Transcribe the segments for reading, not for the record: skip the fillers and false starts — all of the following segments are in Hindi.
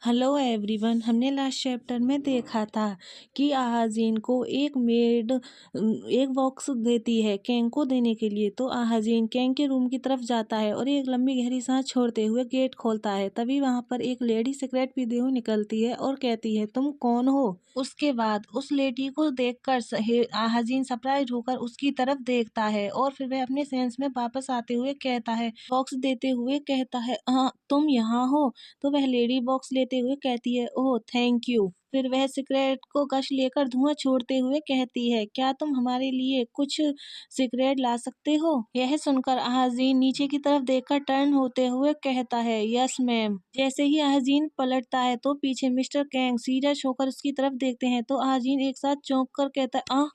Hello everyone. हमने लास्ट चैप्टर में देखा था कि आहाजीन को एक मेड एक बॉक्स देती है कैंग को देने के लिए। तो आहाजीन कैंग के रूम की तरफ जाता है और एक लंबी गहरी सांस छोड़ते हुए गेट खोलता है। तभी वहां पर एक लेडी सिगरेट पीते हुए निकलती है और कहती है, तुम कौन हो? उसके बाद उस लेडी को देखकर आहाजीन सरप्राइज होकर उसकी तरफ देखता है और फिर वह अपने सेंस में वापस आते हुए कहता है, बॉक्स देते हुए कहता है, हाँ तुम यहाँ हो? तो वह लेडी बॉक्स लेते हुए कहती है, ओह थैंक यू। फिर वह सिगरेट को कश लेकर धुआं छोड़ते हुए कहती है, क्या तुम हमारे लिए कुछ सिगरेट ला सकते हो? यह सुनकर आहाजीन नीचे की तरफ देखकर टर्न होते हुए कहता है, यस मैम। जैसे ही आहाजीन पलटता है तो पीछे मिस्टर कैंग सीरियस होकर उसकी तरफ देखते हैं। तो आहाजीन एक साथ चौंक कर कहता है,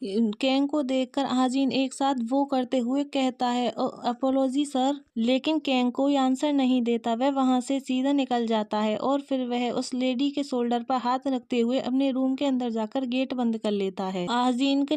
कैंग को देखकर आहाजीन एक साथ वो करते हुए कहता है, अपोलॉजी सर। लेकिन कैंग कोई आंसर नहीं देता। वह वहां से सीधा निकल जाता है और फिर वह उस लेडी के शोल्डर पर हाथ रखते हुए अपने रूम के अंदर जाकर गेट बंद कर लेता है। आहाजीन के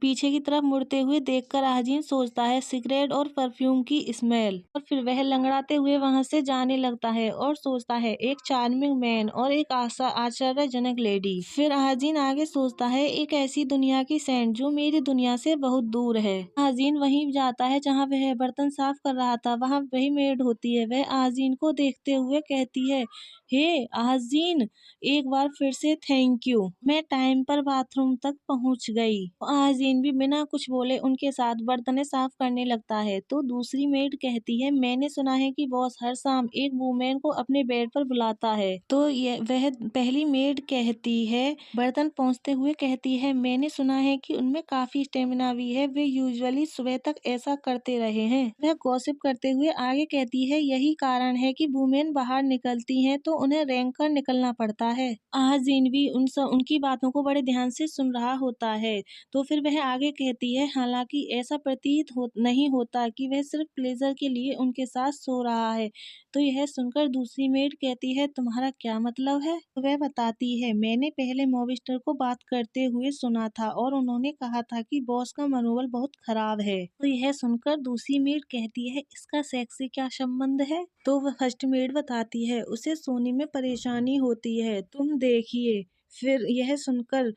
पीछे की तरफ मुड़ते हुए देखकर आहाजीन सोचता है, सिगरेट और परफ्यूम की स्मेल। और फिर वह लंगड़ाते हुए वहां से जाने लगता है और सोचता है, एक चार्मिंग मैन और एक आश्चर्यजनक लेडी। फिर आहाजीन आगे सोचता है, एक ऐसी दुनिया की सेंट जो मेरी दुनिया से बहुत दूर है। आहाजीन वहीं जाता है जहाँ वह बर्तन साफ कर रहा था। वहाँ वही मेड होती है। वह आहाजीन को देखते हुए कहती है, हे आहाजीन, एक बार फिर से थैंक यू। मैं टाइम पर बाथरूम तक पहुंच गई। आहाजीन भी बिना कुछ बोले उनके साथ बर्तनें साफ करने लगता है। तो दूसरी मेड कहती है, मैंने सुना है कि बॉस हर शाम एक वुमेन को अपने बेड पर बुलाता है। तो वह पहली मेड कहती है, बर्तन पहुंचते हुए कहती है, मैंने सुना है कि उनमें काफी स्टेमिना भी है। वे यूजुअली सुबह तक ऐसा करते रहे हैं। वह गॉसिप करते हुए आगे कहती है, यही कारण है कि वुमेन बाहर निकलती हैं तो उन्हें रैंक कर निकलना पड़ता है। आहाजीन भी उनकी बातों को बड़े ध्यान से सुन रहा होता है। तो फिर वह आगे कहती है, हालांकि ऐसा प्रतीत नहीं होता कि वह सिर्फ प्लेजर के लिए उनके साथ सो रहा है। तो यह सुनकर दूसरी मेड कहती है, तुम्हारा क्या मतलब है? तो वह बताती है, मैंने पहले मॉबिस्टर को बात करते हुए सुना था और उन्होंने कहा था कि बॉस का मनोबल बहुत खराब है। तो यह सुनकर दूसरी मेड कहती है, इसका सेक्स से क्या संबंध है? तो वह फर्स्ट मेड बताती है, उसे सोने में परेशानी होती है, तुम देखिए। फिर यह सुनकर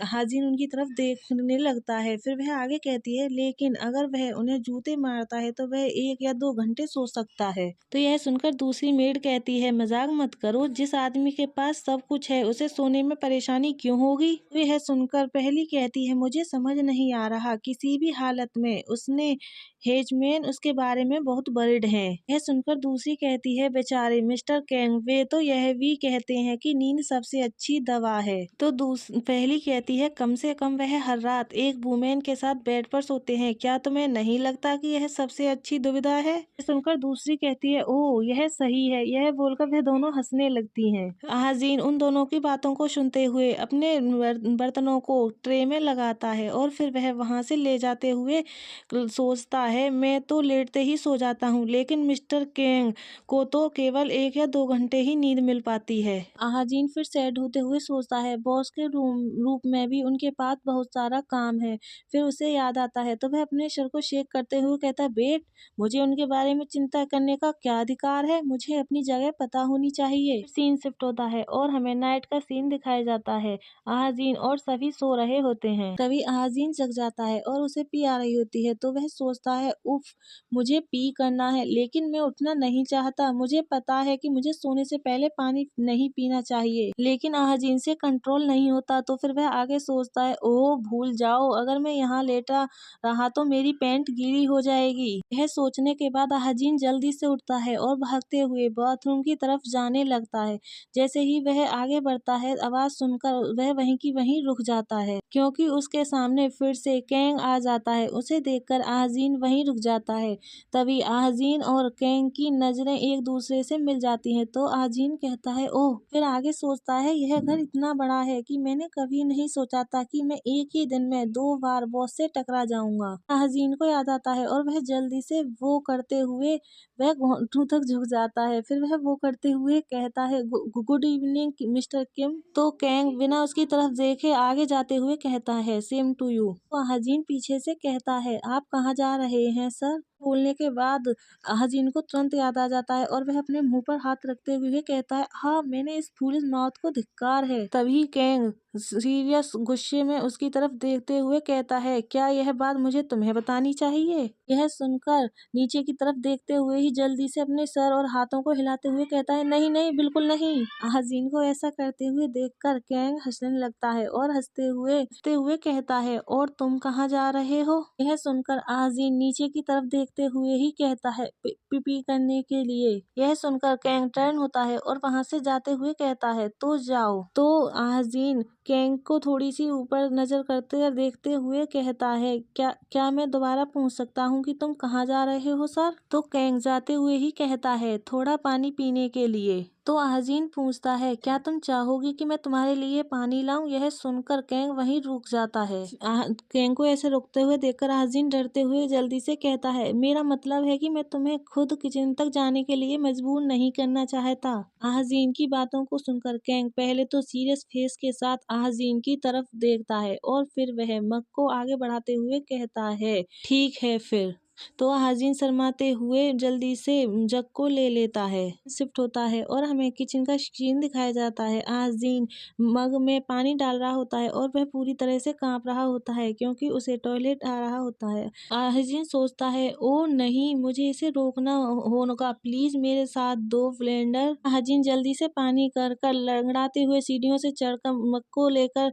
हाजिन उनकी तरफ देखने लगता है। फिर वह आगे कहती है, लेकिन अगर वह उन्हें जूते मारता है तो वह 1 या 2 घंटे सो सकता है। तो यह सुनकर दूसरी मेड कहती है, मजाक मत करो, जिस आदमी के पास सब कुछ है उसे सोने में परेशानी क्यों होगी? तो यह सुनकर पहली कहती है, मुझे समझ नहीं आ रहा, किसी भी हालत में उसने हेजमैन उसके बारे में बहुत वर्रिड हैं। यह सुनकर दूसरी कहती है, बेचारे मिस्टर कैंग, वे तो यह भी कहते हैं कि नींद सबसे अच्छी दवा है। तो पहली कहती है, कम से कम वह हर रात एक वुमेन के साथ बेड पर सोते हैं, क्या तुम्हें नहीं लगता कि यह सबसे अच्छी दुविधा है? यह सुनकर दूसरी कहती है, ओह यह सही है। यह बोलकर वह दोनों हंसने लगती हैं। आहाजीन उन दोनों की बातों को सुनते हुए अपने बर्तनों को ट्रे में लगाता है और फिर वह वहां से ले जाते हुए सोचता है, मैं तो लेटते ही सो जाता हूँ, लेकिन मिस्टर कैंग को तो केवल 1 या 2 घंटे ही नींद मिल पाती है। आहाजीन फिर सैड होते हुए सोचता है, बॉस के रूप में भी उनके पास बहुत सारा काम है। फिर उसे याद आता है तो वह अपने सर को शेक करते हुए कहता है, बेट, मुझे उनके बारे में चिंता करने का क्या अधिकार है? मुझे अपनी जगह पता होनी चाहिए। सीन शिफ्ट होता है और हमें नाइट का सीन दिखाया जाता है। आहाजीन और सभी सो रहे होते हैं। तभी आहाजीन जग जाता है और उसे पी आ रही होती है। तो वह सोचता है, उफ, मुझे पी करना है, लेकिन मैं उठना नहीं चाहता। मुझे पता है कि मुझे सोने से पहले पानी नहीं पीना चाहिए, लेकिन आहाजीन से कंट्रोल नहीं होता। तो फिर वह आगे सोचता है, ओह भूल जाओ, अगर मैं यहाँ लेटा रहा तो मेरी पैंट गीली हो जाएगी। यह सोचने के बाद आहाजीन जल्दी से उठता है और भागते हुए बाथरूम की तरफ जाने लगता है। जैसे ही वह आगे बढ़ता है, आवाज सुनकर वह वहीं की वहीं रुक जाता है, क्योंकि उसके सामने फिर से कैंग आ जाता है। उसे देखकर आहाजीन वहीं रुक जाता है। तभी आहाजीन और कैंग की नजरें एक दूसरे से मिल जाती हैं। तो आहाजीन कहता है, ओह। फिर आगे सोचता है, यह घर इतना बड़ा है कि मैंने कभी नहीं सोचा था कि मैं एक ही दिन में 2 बार बॉस से टकरा जाऊंगा। आहाजीन को याद आता है और वह जल्दी से वो करते हुए वह घुटनों तक झुक जाता है। फिर वह वो करते हुए कहता है, गुड इवनिंग मिस्टर किम। तो कैंग बिना उसकी तरफ देखे आगे जाते हुए कहता है, सेम टू यू। तो आहाजीन पीछे से कहता है, आप कहाँ जा रहे हैं सर? बोलने के बाद अहाजीन को तुरंत याद आ जाता है और वह अपने मुंह पर हाथ रखते हुए कहता है, हाँ मैंने इस फूलिश माउथ को धिक्कार है। तभी कैंग सीरियस गुस्से में उसकी तरफ देखते हुए कहता है, क्या यह बात मुझे तुम्हें बतानी चाहिए? यह सुनकर नीचे की तरफ देखते हुए ही जल्दी से अपने सर और हाथों को हिलाते हुए कहता है, नहीं नहीं बिल्कुल नहीं। अहाजीन को ऐसा करते हुए देखकर कैंग हंसने लगता है और हंसते हुए कहता है, और तुम कहाँ जा रहे हो? यह सुनकर अहाजीन नीचे की तरफ देखते हुए ही कहता है, पीपी करने के लिए। यह सुनकर कैंग टर्न होता है और वहां से जाते हुए कहता है, तो जाओ। तो अहाजीन कैंग को थोड़ी सी ऊपर नजर करते और देखते हुए कहता है, क्या मैं दोबारा पूछ सकता हूँ कि तुम कहाँ जा रहे हो सर? तो कैंग जाते हुए ही कहता है, थोड़ा पानी पीने के लिए। तो अहाजीन पूछता है, क्या तुम चाहोगी कि मैं तुम्हारे लिए पानी लाऊं? यह सुनकर कैंग वहीं रुक जाता है। कैंग को ऐसे रुकते हुए देखकर अहाजीन डरते हुए जल्दी से कहता है, मेरा मतलब है कि मैं तुम्हें खुद किचन तक जाने के लिए मजबूर नहीं करना चाहता। अहाजीन की बातों को सुनकर कैंग पहले तो सीरियस फेस के साथ अहाजीन की तरफ देखता है और फिर वह मग को आगे बढ़ाते हुए कहता है, ठीक है फिर। तो अहाजीन शर्माते हुए जल्दी से जग को ले लेता है। शिफ्ट होता है और हमें किचन का सीन दिखाया जाता है। अहाजीन मग में पानी डाल रहा होता है और वह पूरी तरह से कांप रहा होता है क्योंकि उसे टॉयलेट आ रहा होता है। अहाजीन सोचता है, ओ नहीं मुझे इसे रोकना होगा, प्लीज मेरे साथ दो ब्लेंडर। अहाजीन जल्दी से पानी कर लंगड़ाते हुए सीढ़ियों से चढ़कर मग को लेकर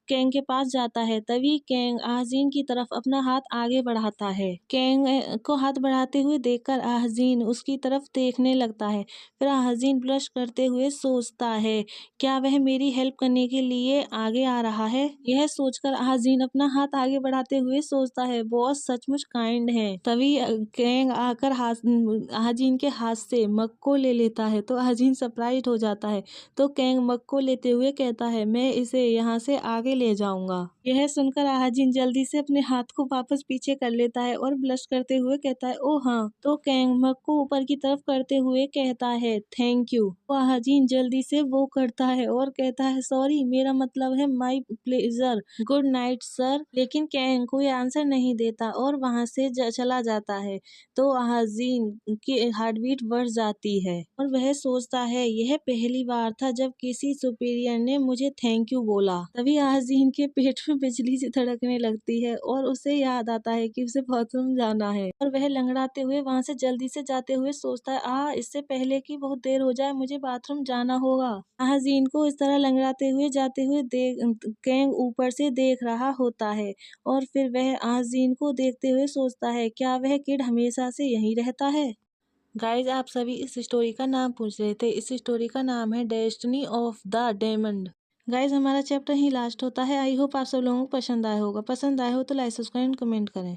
कैंग के पास जाता है। तभी कैंग अहाजीन की तरफ अपना हाथ आगे बढ़ाता है। कैंग को हाथ बढ़ाते हुए देखकर अहाजीन उसकी तरफ देखने लगता है। फिर अहाजीन ब्लश करते हुए सोचता है, क्या वह मेरी हेल्प करने के लिए आगे आ रहा है? यह सोचकर अहाजीन अपना हाथ आगे बढ़ाते हुए सोचता है, बॉस सचमुच काइंड है। तभी कैंग आकर अहाजीन के हाथ से मग को ले लेता है तो अहाजीन सरप्राइज हो जाता है। तो कैंग मग को लेते हुए कहता है, मैं इसे यहाँ से आगे ले जाऊंगा। यह सुनकर अहाजीन जल्दी से अपने हाथ को वापस पीछे कर लेता है और ब्लश करते हुए कहता है, ओ हाँ। तो कैंग मग को ऊपर की तरफ करते हुए कहता है, थैंक यू। तो अहाजीन जल्दी से वो करता है और कहता है, सॉरी मेरा मतलब है my pleasure, good night sir. लेकिन कैंग कोई आंसर नहीं देता और वहां से चला जाता है। तो अहाजीन की हार्ट बीट बढ़ जाती है और वह सोचता है, यह पहली बार था जब किसी सुपीरियर ने मुझे थैंक यू बोला। तभी अहाजीन के पेट में बिजली सी धड़कने लगती है और उसे याद आता है कि उसे बाथरूम जाना है और वह लंगड़ाते हुए वहां से जल्दी से जाते हुए सोचता है, इससे पहले कि बहुत देर हो जाए मुझे बाथरूम जाना होगा। अहाजीन को इस तरह लंगड़ाते हुए जाते हुए कैंग ऊपर से देख रहा होता है और फिर वह अहाजीन को देखते हुए सोचता है, क्या वह किड हमेशा से यहीं रहता है? गाइज आप सभी इस स्टोरी का नाम पूछ रहे थे। इस स्टोरी का नाम है destiny of the diamond. Guys हमारा चैप्टर ही लास्ट होता है। आई होप आप सब लोगों को पसंद आया होगा। पसंद आया हो तो लाइक सब्सक्राइब कमेंट करें।